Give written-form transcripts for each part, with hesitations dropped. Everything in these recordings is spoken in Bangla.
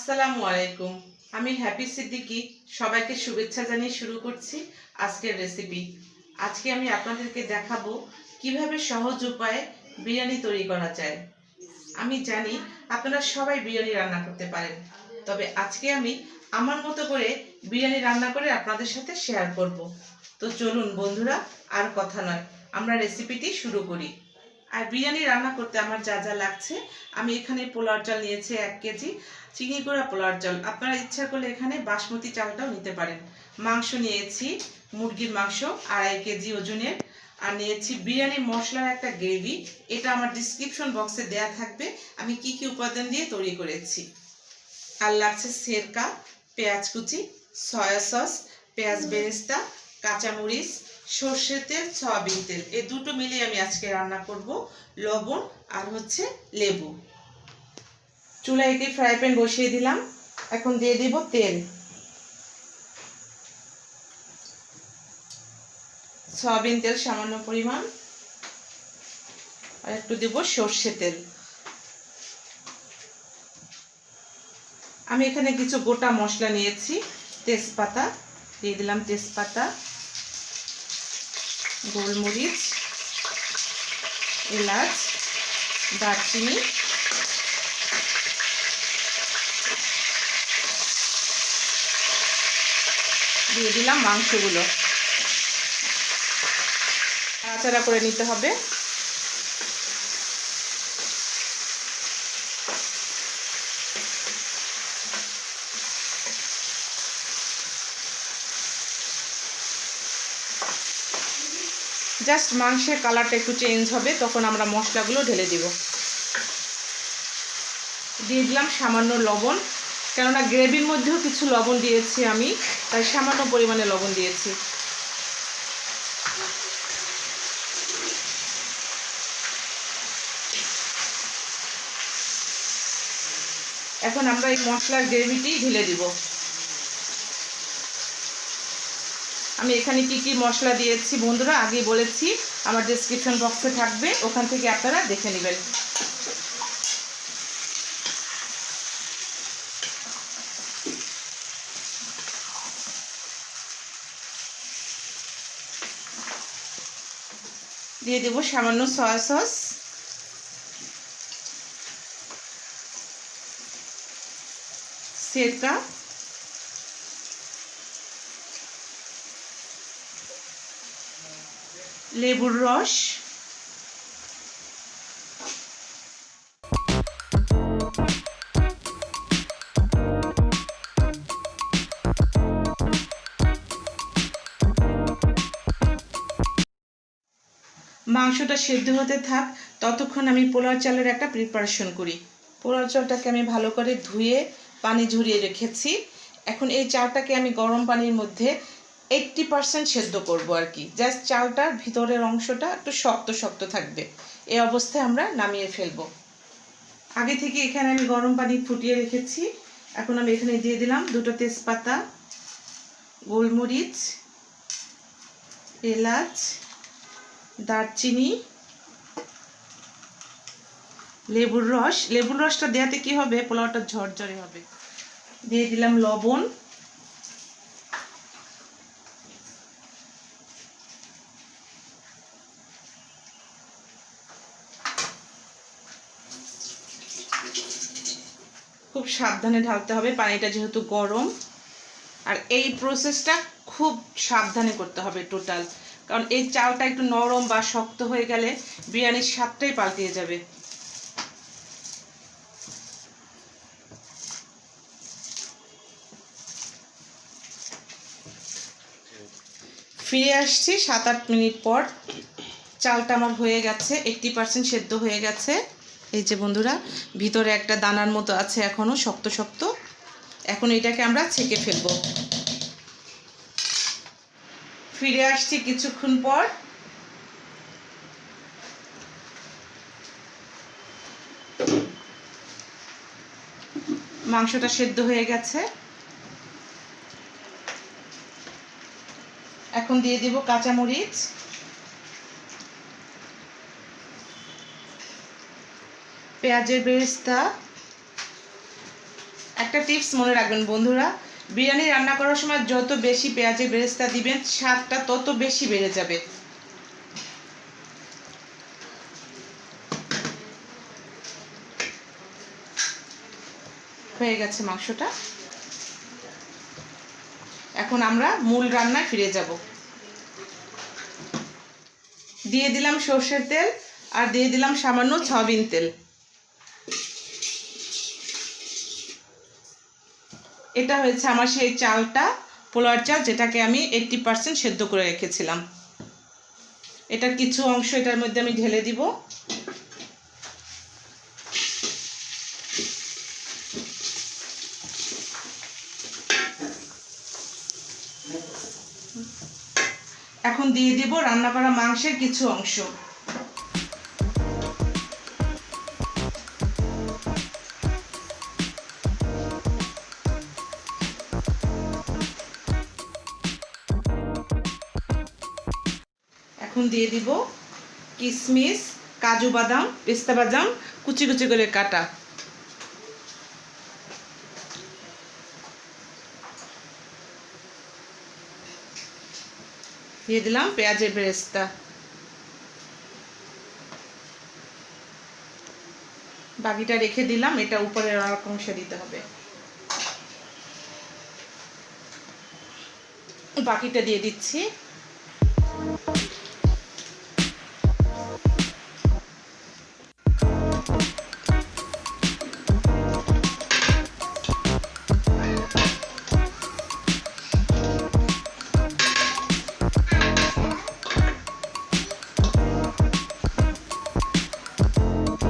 আসসালামু আলাইকুম। আমি হ্যাপি সিদ্দিকি সবাইকে শুভেচ্ছা জানিয়ে শুরু করছি আজকের রেসিপি। আজকে আমি আপনাদেরকে দেখাবো কিভাবে সহজ উপায়ে বিরিয়ানি তৈরি করা যায়। আমি জানি আপনারা সবাই বিরিয়ানি রান্না করতে পারেন, তবে আজকে আমি আমার মতো করে বিরিয়ানি রান্না করে আপনাদের সাথে শেয়ার করব। তো চলুন বন্ধুরা, আর কথা নয়, আমরা রেসিপিটি শুরু করি। আর বিরিয়ানি রান্না করতে আমার যা যা লাগছে, আমি এখানে পোলাওর চাল নিয়েছি 1 কেজি, চিনি গুঁড়া পোলাওর চাল। আপনারা ইচ্ছা করলে এখানে বাসমতি চালটাও নিতে পারেন। মাংস নিয়েছি, মুরগির মাংস 2.5 কেজি ওজনের। আর নিয়েছি বিরিয়ানি মশলার একটা গ্রেভি, এটা আমার ডিসক্রিপশন বক্সে দেয়া থাকবে আমি কি কি উপাদান দিয়ে তৈরি করেছি। আর লাগছে সেরকা, পেঁয়াজ কুচি, সয়া সস, পেঁয়াজ বেরেস্তা, কাঁচামরিচ, সর্ষের তেল, সয়াবিন তেল, এই দুটো মিলিয়ে আমি আজকে রান্না করব। লবণ আর হচ্ছে লেবু। চুলায় একটি ফ্রাই প্যান বসিয়ে দিলাম, এখন দিয়ে দিব তেল। সয়াবিন তেল সামান্য পরিমাণ, আর একটু দেব সর্ষে তেল। আমি এখানে কিছু গোটা মশলা নিয়েছি। তেজপাতা দিয়ে দিলাম, তেজপাতা, গোলমরিচ, এলাচ, দারচিনি, দিয়ে দিলাম মাংসগুলো। নাড়াচাড়া করে নিতে হবে। জাস্ট মাংসের কালারটা একটু চেঞ্জ হবে, তখন আমরা মশলাগুলো ঢেলে দিব। দিয়ে দিলাম সামান্য লবণ, কেননা গ্রেভির মধ্যেও কিছু লবণ দিয়েছি আমি, তাই সামান্য পরিমাণে লবণ দিয়েছি। এখন আমরা এই মশলার গ্রেভিটি ঢেলে দিব। আমি এখানে কি কি মশলা দিয়েছি বন্ধুরা আগেই বলেছি, আমার ডেসক্রিপশন বক্সে থাকবে, ওখান থেকে আপনারা দেখে নেবেন। দিয়ে দেব সামান্য সয়া সস, সিরকা, লেবুর রস, মাংসটা সেদ্ধ হতে থাক, ততক্ষণ আমি পোলাও চালের একটা প্রিপারেশন করি। পোলাও চালটাকে আমি ভালো করে ধুয়ে পানি ঝরিয়ে রেখেছি। এখন এই চালটাকে আমি গরম পানির মধ্যে 80% সেদ্ধ করব আর কি। জাস্ট চালটার ভিতরের অংশটা একটু শক্ত শক্ত থাকবে, এই অবস্থায় আমরা নামিয়ে ফেলব। আগে থেকে এখানে আমি গরম পানি ফুটিয়ে রেখেছি। এখন আমি এখানে দিয়ে দিলাম 2টো তেজপাতা, গোলমরিচ, এলাচ, দারচিনি, লেবুর রস। লেবুর রসটা দেওয়াতে কি হবে, পোলাওটা ঝরঝরে হবে। দিয়ে দিলাম লবণ, খুব সাবধানে ঢালতে হবে, পানিটা যেহেতু গরম। আর এই প্রসেসটা খুব সাবধানে করতে হবে টোটাল, কারণ এই চালটা একটু নরম বা শক্ত হয়ে গেলে বিরিয়ানির স্বাদটাই পাল্টিয়ে যাবে। ফিরে আসছি 7-8 মিনিট পর। চালটা আমার হয়ে গেছে, 80% সেদ্ধ হয়ে গেছে। এই যে বন্ধুরা, ভিতরে একটা দানার মতো আছে এখনও শক্ত শক্ত। এখন এটাকে আমরা ছেঁকে ফেলব। ফিরে আসছি কিছুক্ষণ পর। মাংসটা সেদ্ধ হয়ে গেছে। এখন দিয়ে দিব কাঁচামরিচ, পেঁয়াজের বেরেস্তা, একটা টিপস মনে রাখবেন বন্ধুরা, বিরিয়ানি রান্না করার সময় যত বেশি পেঁয়াজের বেরেস্তা দিবেন স্বাদটা তত বেশি বেড়ে যাবে। হয়ে গেছে মাংসটা। এখন আমরা মূল রান্নায় ফিরে যাব। দিয়ে দিলাম সরষের তেল আর দিয়ে দিলাম সামান্য সয়াবিন তেল। এটা হয়েছে আমার সেই চালটা, পোলাওর চাল, যেটাকে আমি 80% সেদ্ধ করে রেখেছিলাম। এটার কিছু অংশ এটার মধ্যে আমি ঢেলে দিব। এখন দিয়ে দিব রান্না করা মাংসের কিছু অংশ। এখন দিয়ে দিব কিশমিশ, কাজু বাদাম, পেস্তা বাদাম কুচি কুচি করে কাটা। দিয়ে দিলাম পেঁয়াজের বেরেস্তা। বাকিটা রেখে দিলাম, এটা উপরের অংশে দিতে হবে। বাকিটা দিয়ে দিচ্ছি।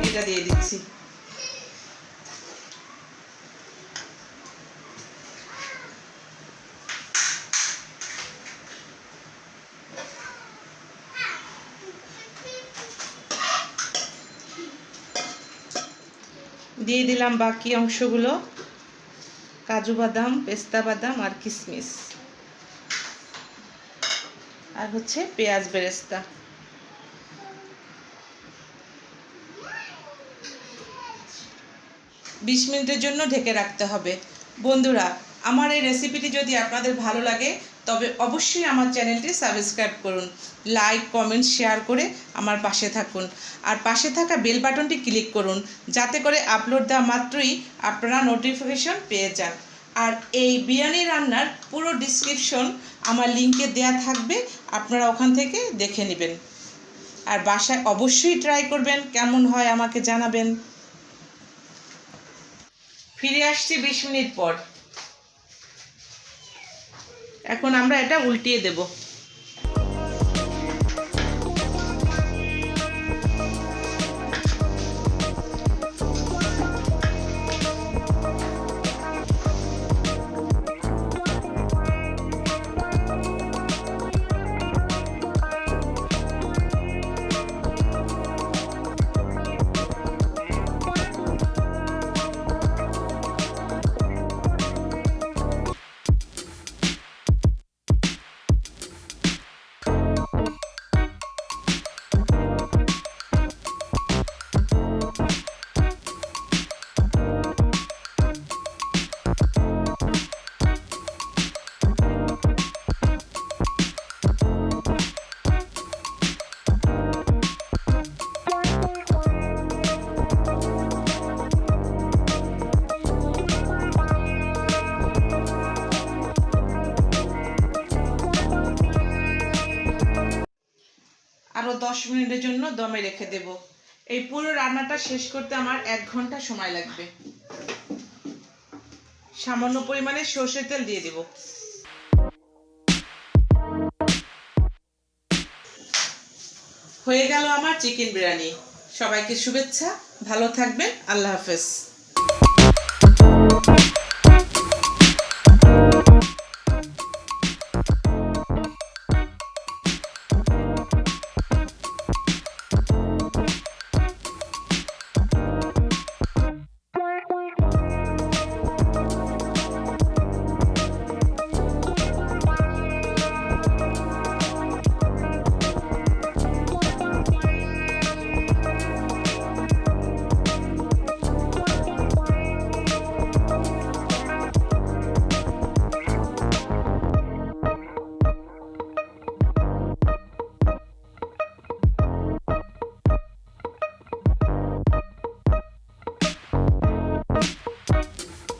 এটা দিয়ে দিচ্ছি। দিয়ে দিলাম বাকি অংশগুলো, কাজু বাদাম, পেস্তা বাদাম আর কিশমিশ, আর হচ্ছে পেঁয়াজ বেরেস্তা। বিশ মিনিটের জন্য ঢেকে রাখতে হবে। বন্ধুরা, আমার এই রেসিপিটি যদি আপনাদের ভালো লাগে তবে অবশ্যই আমার চ্যানেলটি সাবস্ক্রাইব করুন, লাইক, কমেন্ট, শেয়ার করে আমার পাশে থাকুন। আর পাশে থাকা বেল বাটনটি ক্লিক করুন, যাতে করে আপলোড দেওয়া মাত্রই আপনারা নোটিফিকেশন পেয়ে যান। আর এই বিরিয়ানি রান্নার পুরো ডিসক্রিপশন আমার লিঙ্কে দেয়া থাকবে, আপনারা ওখান থেকে দেখে নেবেন। আর বাসায় অবশ্যই ট্রাই করবেন, কেমন হয় আমাকে জানাবেন। ফিরে আসছি 20 মিনিট পর। এখন আমরা এটা উল্টিয়ে দেব। আরও 10 মিনিটের জন্য দমে রেখে দেব। এই পুরো রান্নাটা শেষ করতে আমার 1 ঘন্টা সময় লাগবে। সামান্য পরিমাণে সরষের তেল দিয়ে দেব। হয়ে গেল আমার চিকেন বিরিয়ানি। সবাইকে শুভেচ্ছা, ভালো থাকবেন, আল্লাহ হাফেজ।